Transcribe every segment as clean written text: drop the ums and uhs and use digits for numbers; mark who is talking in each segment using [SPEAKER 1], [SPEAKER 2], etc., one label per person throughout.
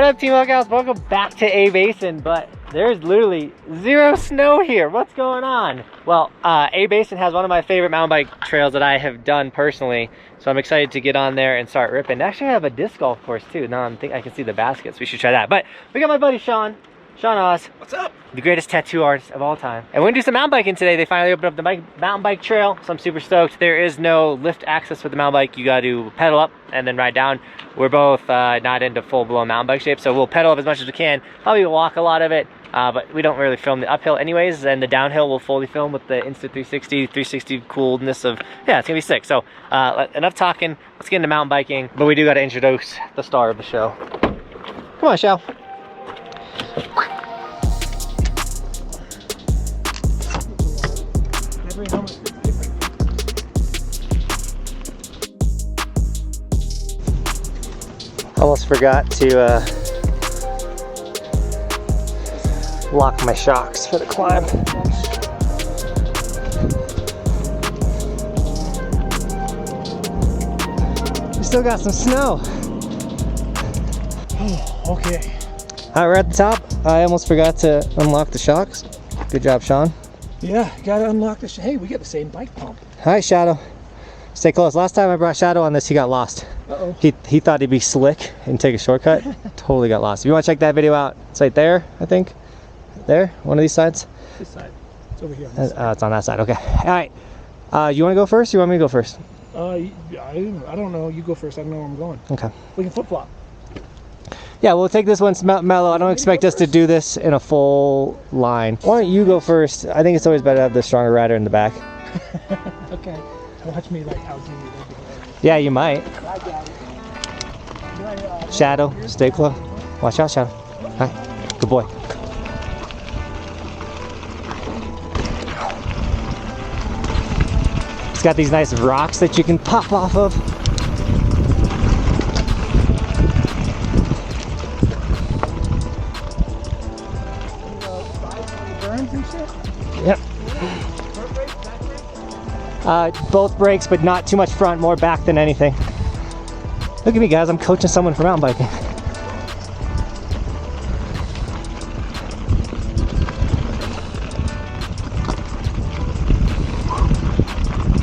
[SPEAKER 1] What up, Team Lookouts? Welcome back to A Basin, but there's literally zero snow here. What's going on? Well, A Basin has one of my favorite mountain bike trails that I have done personally, so I'm excited to get on there and start ripping. They actually have a disc golf course too. Now I think I can see the baskets. We should try that. But we got my buddy Sean Oz.
[SPEAKER 2] What's up?
[SPEAKER 1] The greatest tattoo artist of all time. And we're gonna do some mountain biking today. They finally opened up the mountain bike trail, so I'm super stoked. There is no lift access with the mountain bike. You gotta do pedal up and then ride down. We're both not into full-blown mountain bike shape, so we'll pedal up as much as we can. Probably walk a lot of it, but we don't really film the uphill anyways, and the downhill we'll fully film with the Insta360 coolness of, yeah, it's gonna be sick. So enough talking, let's get into mountain biking, but we do gotta introduce the star of the show. Come on, Shell. Almost forgot to lock my shocks for the climb. We still got some snow.
[SPEAKER 2] Oh, okay.
[SPEAKER 1] Alright, we're at the top. I almost forgot to unlock the shocks. Good job, Sean.
[SPEAKER 2] Yeah, gotta unlock this. Hey, we got the same bike pump.
[SPEAKER 1] Hi, Shadow. Stay close. Last time I brought Shadow on this, he got lost.
[SPEAKER 2] Uh-oh.
[SPEAKER 1] He thought he'd be slick and take a shortcut. Totally got lost. If you want to check that video out, it's right there, I think. There, one of these sides.
[SPEAKER 2] This side. It's over here.
[SPEAKER 1] It's on that side. Okay. All right. You want to go first? Or you want me to go first?
[SPEAKER 2] I don't know. You go first. I don't know where I'm going.
[SPEAKER 1] Okay.
[SPEAKER 2] We can flip flop.
[SPEAKER 1] Yeah, we'll take this one mellow. I don't expect us to do this in a full line. Why don't you go first? I think it's always better to have the stronger rider in the back.
[SPEAKER 2] Okay. Watch me like outdo you.
[SPEAKER 1] Yeah, you might.
[SPEAKER 2] I got it.
[SPEAKER 1] Shadow, stay close. Watch out, Shadow. Hi. Good boy. It's got these nice rocks that you can pop off of. Yep. Both brakes, but not too much front, more back than anything. Look at me, guys, I'm coaching someone for mountain biking.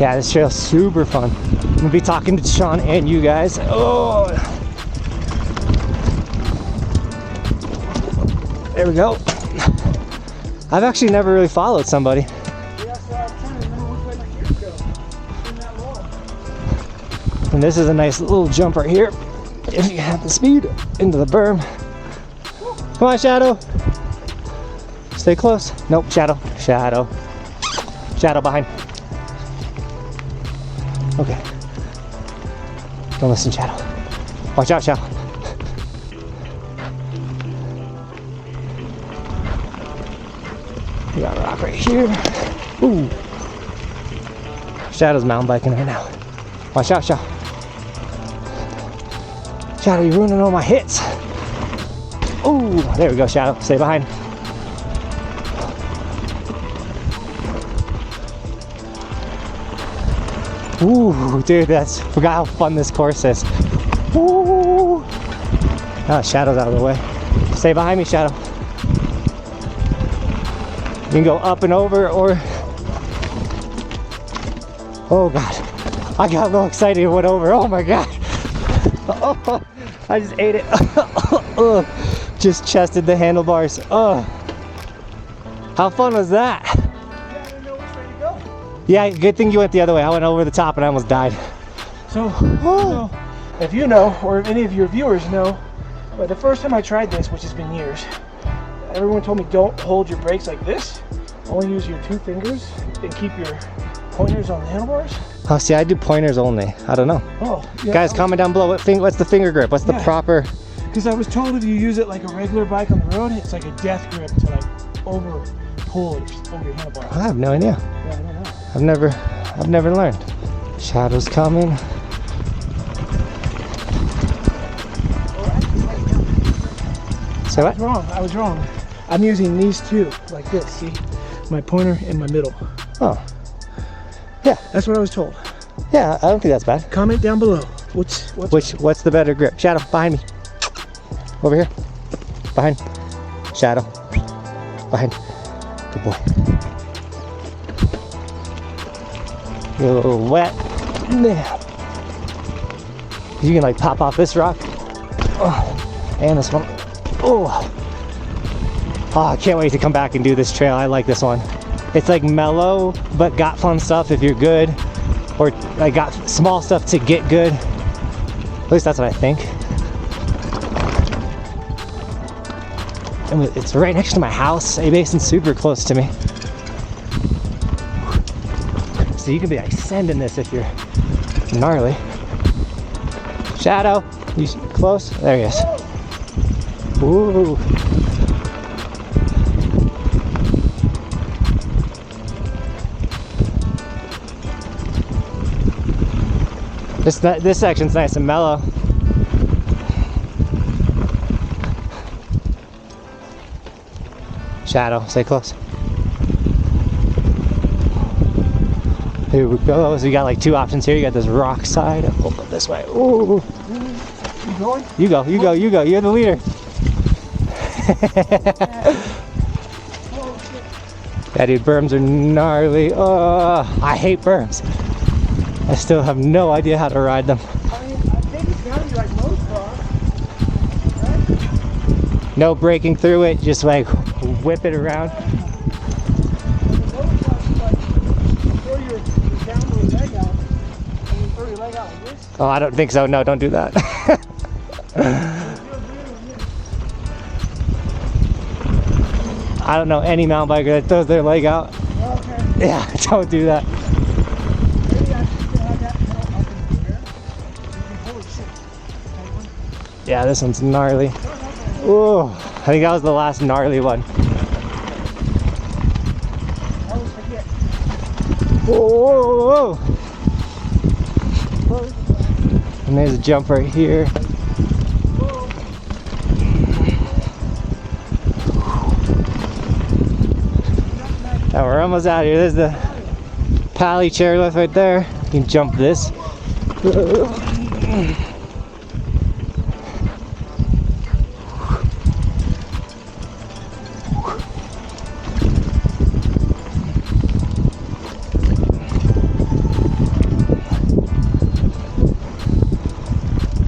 [SPEAKER 1] Yeah, this trail's super fun. I'm gonna be talking to Sean and you guys. Oh, there we go. I've actually never really followed somebody. And this is a nice little jump right here. If you have the speed into the berm. Come on, Shadow. Stay close. Nope, Shadow. Shadow. Shadow behind. Okay. Don't listen, Shadow. Watch out, Shadow. We got a rock right here. Ooh. Shadow's mountain biking right now. Watch out, Shadow. Shadow, you're ruining all my hits. Ooh, there we go, Shadow. Stay behind. Ooh, dude, forgot how fun this course is. Ooh. Ah, Shadow's out of the way. Stay behind me, Shadow. You can go up and over, or... Oh, God. I got a little excited and went over. Oh, my God. Oh, I just ate it. Just chested the handlebars. Oh, how fun was that?
[SPEAKER 2] Yeah, I didn't know which way to go.
[SPEAKER 1] Yeah, good thing you went the other way. I went over the top and I almost died.
[SPEAKER 2] So, if you know, or if any of your viewers know, but the first time I tried this, which has been years, everyone told me don't hold your brakes like this. Only use your two fingers and keep your pointers on the handlebars.
[SPEAKER 1] Oh, see, I do pointers only. I don't know.
[SPEAKER 2] Oh, yeah.
[SPEAKER 1] Guys, comment down below. What's the finger grip? What's the proper?
[SPEAKER 2] Because I was told if you use it like a regular bike on the road, it's like a death grip to like pull over your handlebars.
[SPEAKER 1] I have no idea.
[SPEAKER 2] Yeah, I don't know.
[SPEAKER 1] I've never learned. Shadow's coming. So what?
[SPEAKER 2] I was wrong. I'm using these two like this. See, my pointer in my middle.
[SPEAKER 1] Oh. Yeah,
[SPEAKER 2] that's what I was told.
[SPEAKER 1] Yeah, I don't think that's bad.
[SPEAKER 2] Comment down below. What's
[SPEAKER 1] the better grip? Shadow, behind me. Over here. Behind. Shadow. Behind. Good boy. You're a little wet. You can like pop off this rock. Oh, and this one. Oh, I can't wait to come back and do this trail. I like this one. It's like mellow, but got fun stuff if you're good. Or I got small stuff to get good. At least that's what I think. And it's right next to my house. A Basin's super close to me. So you can be like sending this if you're gnarly. Shadow, you close? There he is. Ooh. This section's nice and mellow. Shadow, stay close. Here we go. So you got like two options here. You got this rock side. I'll go this way. Ooh.
[SPEAKER 2] You going?
[SPEAKER 1] You go, you go, you go. You're the leader. Yeah, dude, berms are gnarly. Oh, I hate berms. I still have no idea how to ride them.
[SPEAKER 2] I mean, I think it's gotta be like motocross, right?
[SPEAKER 1] No breaking through it, just like whip it around. Oh, I don't think so. No, don't do that. I don't know any mountain biker that throws their leg out.
[SPEAKER 2] Okay.
[SPEAKER 1] Yeah, don't do that.
[SPEAKER 2] Maybe I should still have that pedal up in the air. Holy shit.
[SPEAKER 1] Yeah, this one's gnarly. Ooh, I think that was the last gnarly one.
[SPEAKER 2] I always forget.
[SPEAKER 1] Whoa, whoa, whoa. And there's a jump right here. Now we're almost out here. There's the Pally chairlift right there. You can jump this.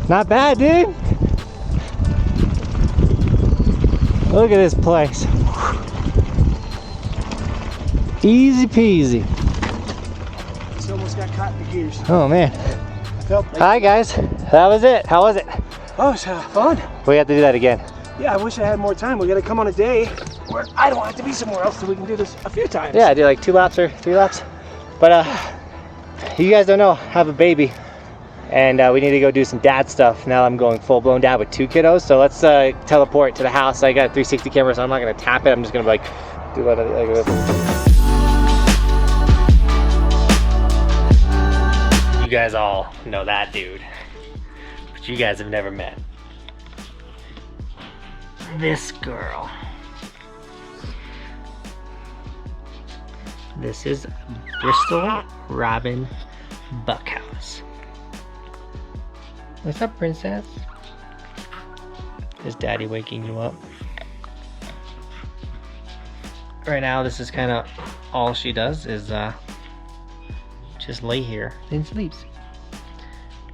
[SPEAKER 1] Not bad, dude. Look at this place. Easy peasy.
[SPEAKER 2] It's almost got caught in the gears.
[SPEAKER 1] Oh man.
[SPEAKER 2] I felt like,
[SPEAKER 1] Hi guys. That was it. How was it?
[SPEAKER 2] oh, it's fun.
[SPEAKER 1] We have to do that again.
[SPEAKER 2] Yeah, I wish I had more time. We gotta come on a day where I don't have to be somewhere else so we can do this a few times.
[SPEAKER 1] Yeah, I do like 2 laps or 3 laps. But you guys don't know, I have a baby. And we need to go do some dad stuff. Now I'm going full-blown dad with 2 kiddos. So let's teleport to the house. I got a 360 camera, so I'm not gonna tap it. I'm just gonna like do like this. You guys all know that dude, but you guys have never met this girl. This is Bristol Robin Buckhouse. What's up, princess? Is daddy waking you up? Right now, this is kind of all she does is just lay here and sleeps.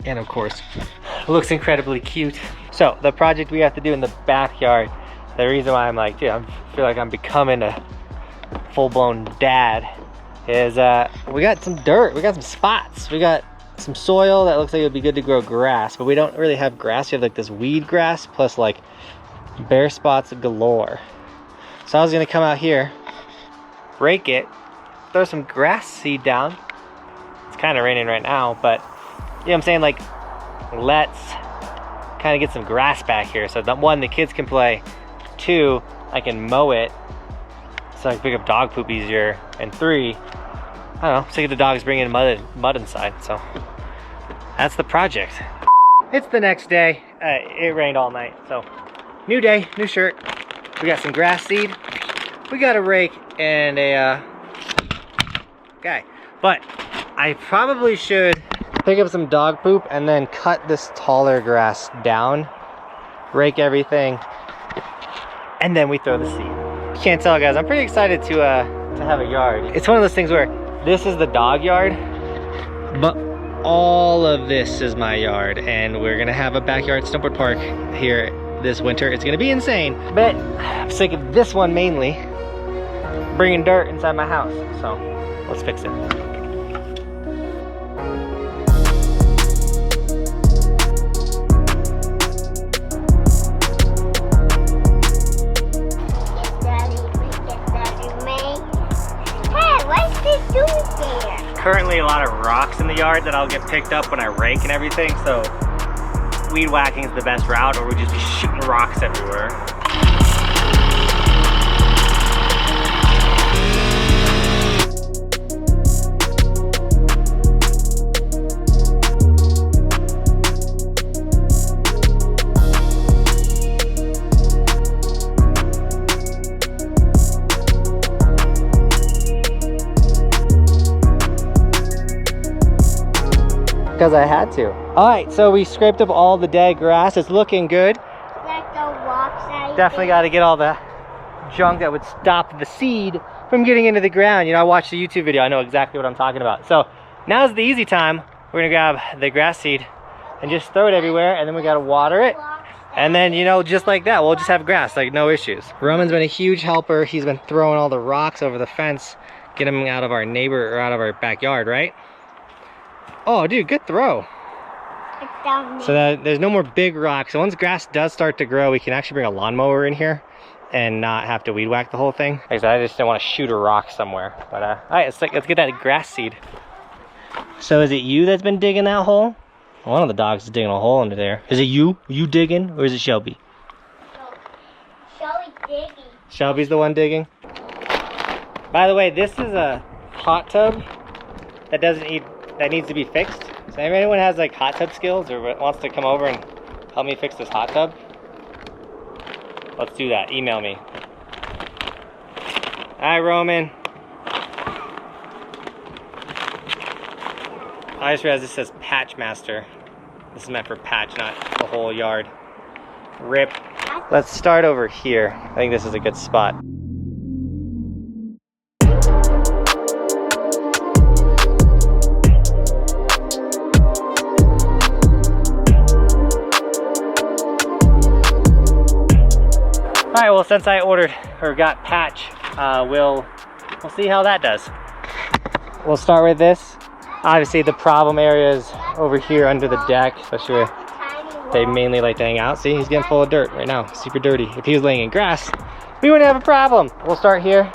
[SPEAKER 1] And of course, looks incredibly cute. So the project we have to do in the backyard, the reason why I'm like, dude, I feel like I'm becoming a full-blown dad is we got some dirt, we got some spots, we got some soil that looks like it would be good to grow grass, but we don't really have grass. We have like this weed grass plus like bare spots galore. So I was gonna come out here, rake it, throw some grass seed down. It's kind of raining right now, but you know what I'm saying, like let's kind of get some grass back here. So that 1, the kids can play, 2, I can mow it so I can pick up dog poop easier, and 3, I don't know, sick of the dogs bringing mud inside, so that's the project. It's the next day. It rained all night, so new day, new shirt. We got some grass seed. We got a rake and a guy. But I probably should pick up some dog poop and then cut this taller grass down, rake everything, and then we throw the seed. You can't tell, guys, I'm pretty excited to have a yard. It's one of those things where this is the dog yard, but all of this is my yard, and we're gonna have a backyard snowboard park here this winter. It's gonna be insane, but I'm sick of this one mainly bringing dirt inside my house, so let's fix it. Currently a lot of rocks in the yard that I'll get picked up when I rake and everything, so weed whacking is the best route, or we'd just be shooting rocks everywhere. Because I had to. All right, so we scraped up all the dead grass. It's looking good.
[SPEAKER 3] Like the rocks that
[SPEAKER 1] Definitely got to get all the junk that would stop the seed from getting into the ground. You know, I watched the YouTube video. I know exactly what I'm talking about. So now's the easy time. We're gonna grab the grass seed and just throw it everywhere, and then we gotta water it. And then, you know, just like that, we'll just have grass, like no issues. Roman's been a huge helper. He's been throwing all the rocks over the fence, get them out of our neighbor or out of our backyard, right? Oh, dude, good throw. So that there's no more big rocks. So once grass does start to grow, we can actually bring a lawnmower in here and not have to weed whack the whole thing. Like I said, I just didn't want to shoot a rock somewhere. But all right, let's get that grass seed. So is it you that's been digging that hole? One of the dogs is digging a hole into there. Is it you? Are you digging, or is it Shelby?
[SPEAKER 3] Shelby's digging.
[SPEAKER 1] Shelby's the one digging. By the way, this is a hot tub that needs to be fixed. So if anyone has like hot tub skills or wants to come over and help me fix this hot tub, let's do that. Email me. Hi, Roman. I just realized this says Patch Master. This is meant for patch, not the whole yard. RIP. Let's start over here. I think this is a good spot. Alright, well, since I ordered or got patch, we'll see how that does. We'll start with this. Obviously the problem area is over here under the deck, especially where they mainly like to hang out. See, he's getting full of dirt right now, super dirty. If he was laying in grass, we wouldn't have a problem. We'll start here,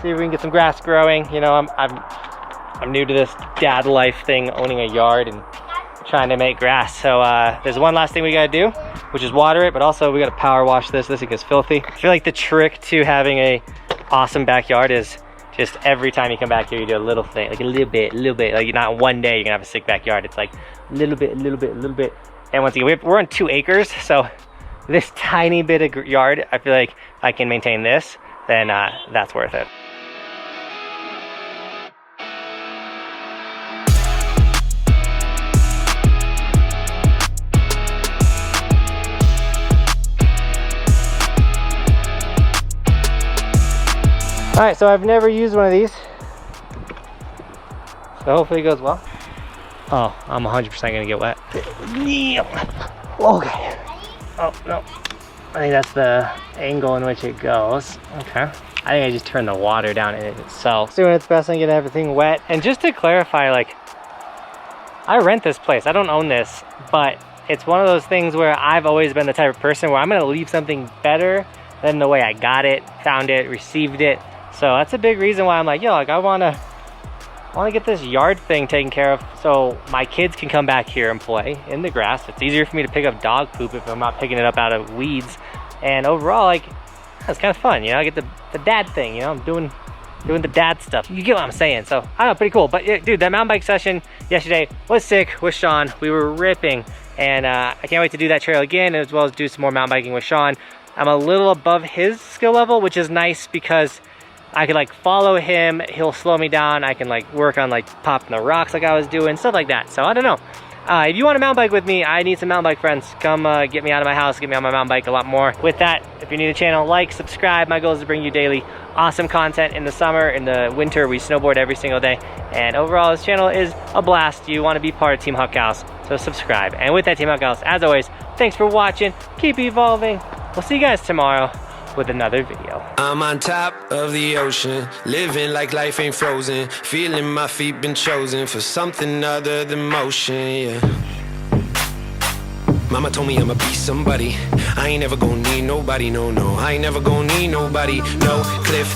[SPEAKER 1] see if we can get some grass growing. You know, I'm new to this dad life thing, owning a yard and trying to make grass. So there's one last thing we gotta do, which is water it, but also we gotta power wash this. This thing gets filthy. I feel like the trick to having a awesome backyard is just every time you come back here, you do a little thing, like a little bit. Like not one day you're gonna have a sick backyard. It's like a little bit. And once again, we're on 2 acres, so this tiny bit of yard, I feel like if I can maintain this, then that's worth it. All right, so I've never used one of these, so hopefully it goes well. Oh, I'm 100% gonna get wet. Okay. Oh, no. I think that's the angle in which it goes. Okay. I think I just turned the water down in it itself. It's doing its best on getting everything wet. And just to clarify, like, I rent this place. I don't own this, but it's one of those things where I've always been the type of person where I'm gonna leave something better than the way I got it, found it, received it. So that's a big reason why I'm like, yo, like I wanna get this yard thing taken care of so my kids can come back here and play in the grass. It's easier for me to pick up dog poop if I'm not picking it up out of weeds. And overall, like, it's kind of fun, you know, I get the dad thing, you know, I'm doing the dad stuff. You get what I'm saying? So, I don't know, pretty cool. But yeah, dude, that mountain bike session yesterday was sick with Sean. We were ripping. And I can't wait to do that trail again, as well as do some more mountain biking with Sean. I'm a little above his skill level, which is nice because I can like follow him, he'll slow me down, I can like work on like popping the rocks like I was doing, stuff like that. So I don't know. If you want to mountain bike with me, I need some mountain bike friends. Come get me out of my house, get me on my mountain bike a lot more. With that, if you're new to the channel, like, subscribe. My goal is to bring you daily awesome content in the summer. In the winter, we snowboard every single day. And overall, this channel is a blast. You want to be part of Team Huck House, so subscribe. And with that, Team Huck House, as always, thanks for watching. Keep evolving. We'll see you guys tomorrow with another video.
[SPEAKER 4] I'm on top of the ocean, living like life ain't frozen, feeling my feet been chosen for something other than motion, yeah. Mama told me I'ma be somebody, I ain't never gonna need nobody, no, no, I ain't never gonna need nobody, no cliff